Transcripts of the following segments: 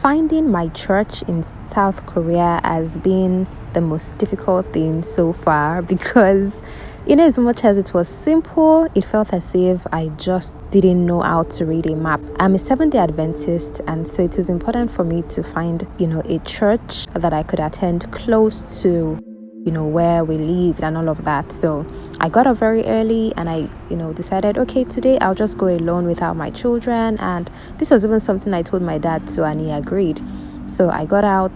finding my church in South Korea has been the most difficult thing so far because, as much as it was simple, it felt as if I just didn't know how to read a map. I'm a Seventh-day Adventist, and so it is important for me to find, a church that I could attend close to where we lived and all of that. So I got up very early and I decided, okay, today I'll just go alone without my children. And this was even something I told my dad too, and he agreed. So I got out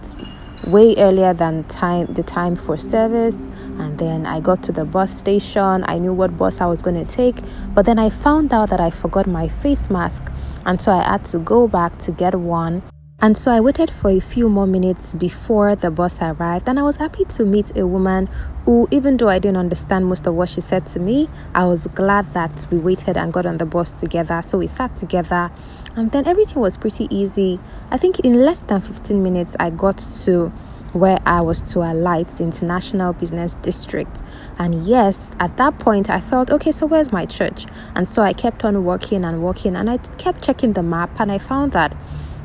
way earlier than the time for service, and then I got to the bus station. I knew what bus I was going to take, but then I found out that I forgot my face mask, and so I had to go back to get one. And so I waited for a few more minutes before the bus arrived, and I was happy to meet a woman who, even though I didn't understand most of what she said to me, I was glad that we waited and got on the bus together. So we sat together, and then everything was pretty easy. I think in less than 15 minutes, I got to where I was to alight, the International Business District. And yes, at that point, I felt, okay, so where's my church? And so I kept on walking, and I kept checking the map, and I found that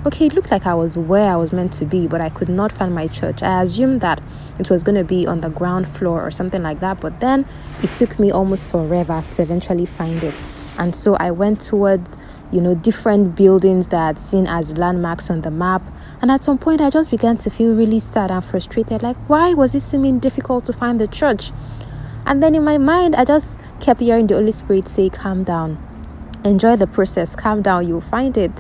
okay, it looked like I was where I was meant to be, but I could not find my church. I assumed that it was going to be on the ground floor or something like that, but then it took me almost forever to eventually find it. And so I went towards, different buildings that I had seen as landmarks on the map. And at some point, I just began to feel really sad and frustrated. Like, why was it seeming difficult to find the church? And then in my mind, I just kept hearing the Holy Spirit say, calm down. Enjoy the process, calm down, you'll find it.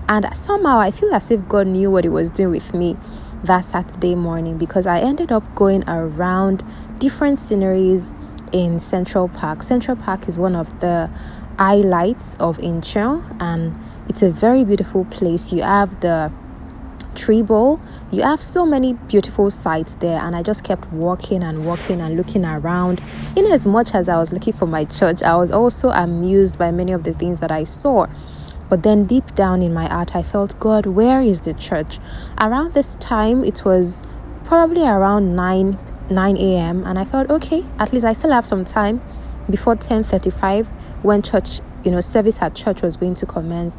And somehow I feel as if God knew what he was doing with me that Saturday morning, because I ended up going around different sceneries in Central Park. Central Park is one of the highlights of Incheon, and it's a very beautiful place. You have the tree bowl, you have so many beautiful sights there, and I just kept walking and looking around. In as much as I was looking for my church, I was also amused by many of the things that I saw. But then deep down in my heart, I felt, God, where is the church? Around this time, it was probably around 9 a.m. and I felt, okay, at least I still have some time before 10:35 when church, service at church was going to commence.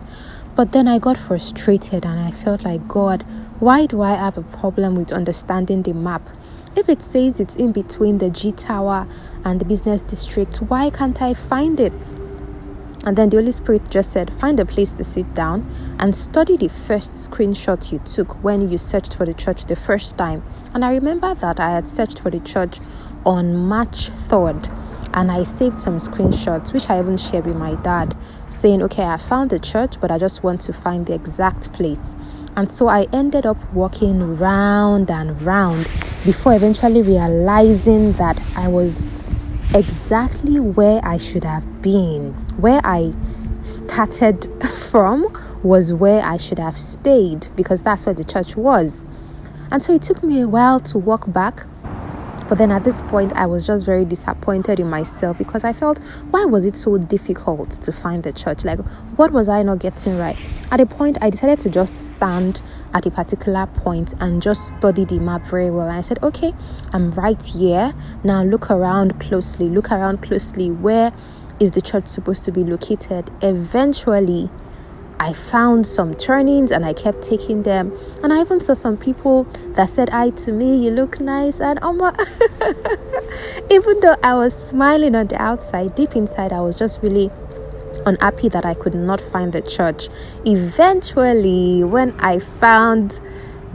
But then I got frustrated and I felt like, God, why do I have a problem with understanding the map? If it says it's in between the G Tower and the business district, why can't I find it? And then the Holy Spirit just said, find a place to sit down and study the first screenshot you took when you searched for the church the first time. And I remember that I had searched for the church on March 3rd. And I saved some screenshots, which I even shared with my dad, saying, okay, I found the church, but I just want to find the exact place. And so I ended up walking round and round before eventually realizing that I was exactly where I should have been. Where I started from was where I should have stayed, because that's where the church was. And so it took me a while to walk back. But then at this point, I was just very disappointed in myself because I felt, why was it so difficult to find the church? Like, what was I not getting right? At a point, I decided to just stand at a particular point and just study the map very well. And I said, okay, I'm right here. Now look around closely. Where is the church supposed to be located? Eventually, I found some turnings and I kept taking them, and I even saw some people that said hi to me, you look nice, and even though I was smiling on the outside, deep inside I was just really unhappy that I could not find the church. Eventually, when I found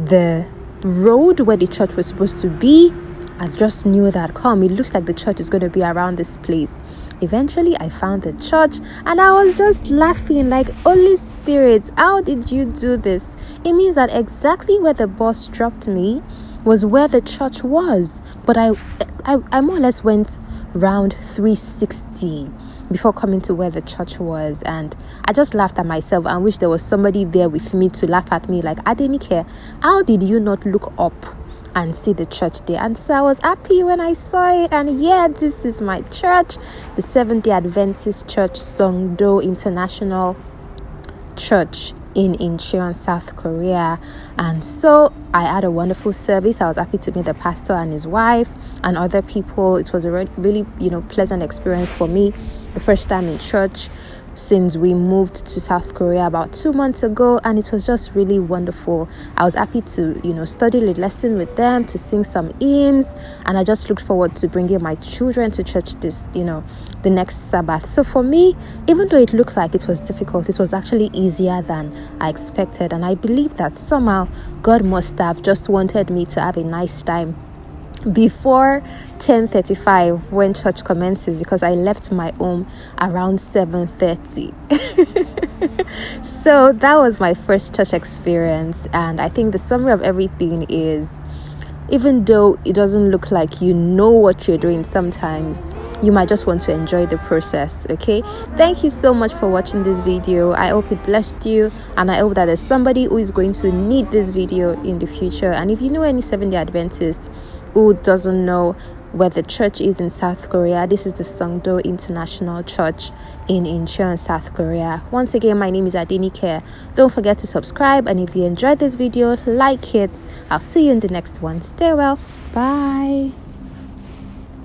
the road where the church was supposed to be, I just knew that, it looks like the church is going to be around this place. Eventually, I found the church and I was just laughing like, Holy Spirit, how did you do this? It means that exactly where the bus dropped me was where the church was. But I more or less went round 360 before coming to where the church was. And I just laughed at myself and wish there was somebody there with me to laugh at me. Like, Adenike, how did you not look up and see the church there? And so I was happy when I saw it, and yeah, this is my church, the Seventh-day Adventist Church SongDo International Church in Incheon, South Korea. And so I had a wonderful service. I was happy to meet the pastor and his wife and other people. It was a really pleasant experience for me, the first time in church. since we moved to South Korea about 2 months ago, and it was just really wonderful. I was happy to study the lesson with them, to sing some hymns, and I just looked forward to bringing my children to church this the next Sabbath. So for me, even though it looked like it was difficult, it was actually easier than I expected, and I believe that somehow God must have just wanted me to have a nice time before 10:35 when church commences, because I left my home around 7:30. So that was my first church experience, and I think the summary of everything is, even though it doesn't look like you know what you're doing, sometimes you might just want to enjoy the process. Okay, thank you so much for watching this video. I hope it blessed you, and I hope that there's somebody who is going to need this video in the future. And if you know any Seventh-day Adventist who doesn't know where the church is in South Korea, this is the SongDo International Church in Incheon, South Korea. Once again, my name is Adinike. Don't forget to subscribe, and if you enjoyed this video, like it. I'll see you in the next one. Stay well. Bye.